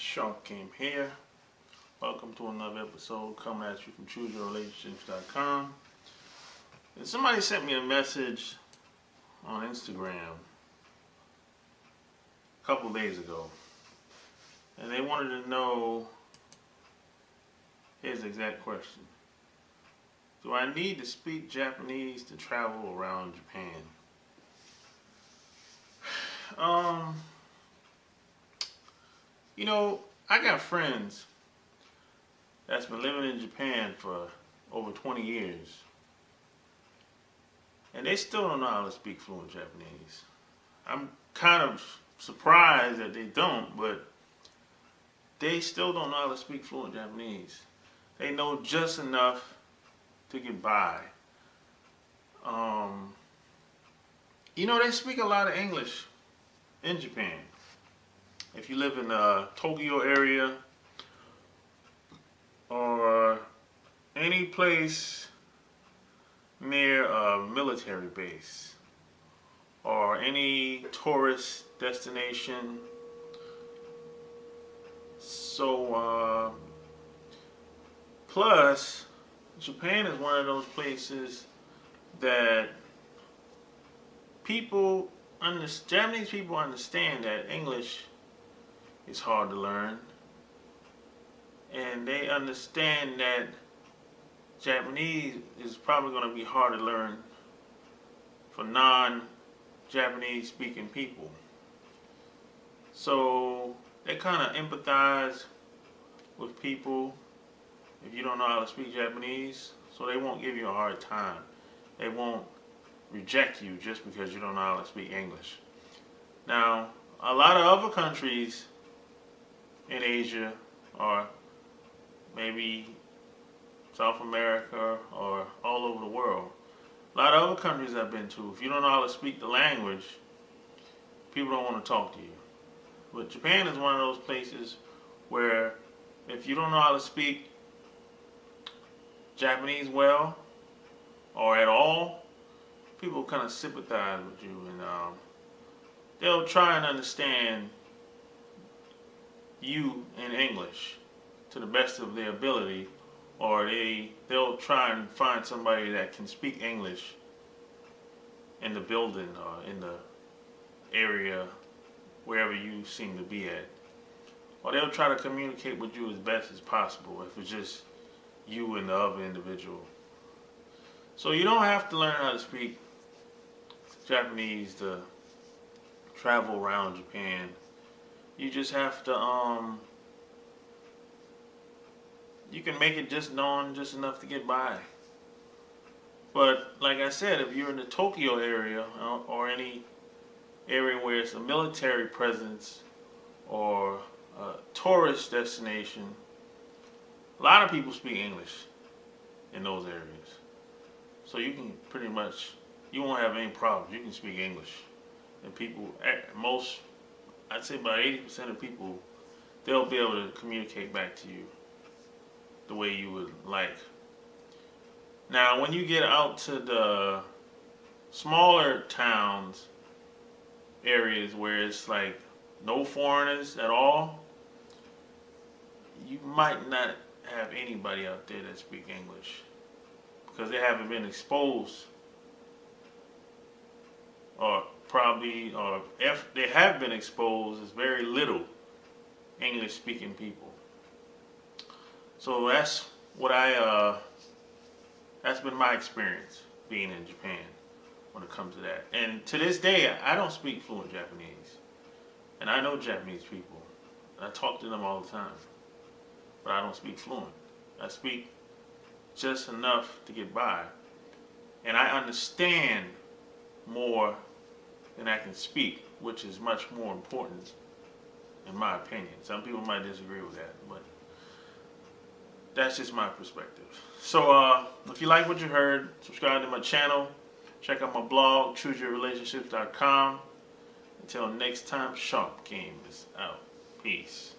Shark Game here. Welcome to another episode coming at you from ChooseYourRelationships.com. And somebody sent me a message on Instagram a couple days ago. And they wanted to know his exact question. Do I need to speak Japanese to travel around Japan? I got friends that's been living in Japan for over 20 years. And they still don't know how to speak fluent Japanese. I'm kind of surprised that they don't, but they still don't know how to speak fluent Japanese. They know just enough to get by. They speak a lot of English in Japan. If you live in the Tokyo area or any place near a military base or any tourist destination. Plus, Japan is one of those places that Japanese people understand that English is hard to learn, and they understand that Japanese is probably going to be hard to learn for non-Japanese speaking people. So they kind of empathize with people if you don't know how to speak Japanese, so they won't give you a hard time. They won't reject you just because you don't know how to speak English. Now, a lot of other countries in Asia or maybe South America or all over the world, a lot of other countries I've been to, if you don't know how to speak the language, people don't want to talk to you. But Japan is one of those places where if you don't know how to speak Japanese well or at all, people kind of sympathize with you, and they'll try and understand you in English to the best of their ability, or they'll try and find somebody that can speak English in the building or in the area wherever you seem to be at. Or they'll try to communicate with you as best as possible if it's just you and the other individual. So you don't have to learn how to speak Japanese to travel around Japan. You just have to, you can make it just known just enough to get by. But like I said, if you're in the Tokyo area or any area where it's a military presence or a tourist destination, a lot of people speak English in those areas. So you can you won't have any problems. You can speak English. And people, I'd say about 80% of people, they'll be able to communicate back to you the way you would like. Now, when you get out to the smaller towns, areas where it's like no foreigners at all, you might not have anybody out there that speak English because they haven't been exposed, or if they have been exposed, it's very little English speaking people. So that's that's been my experience being in Japan when it comes to that. And to this day, I don't speak fluent Japanese. And I know Japanese people. And I talk to them all the time. But I don't speak fluent. I speak just enough to get by. And I understand more than I can speak, which is much more important in my opinion. Some people might disagree with that, but that's just my perspective. So if you like what you heard, subscribe to my channel. Check out my blog, ChooseYourRelationships.com. Until next time, Shark Game is out. Peace.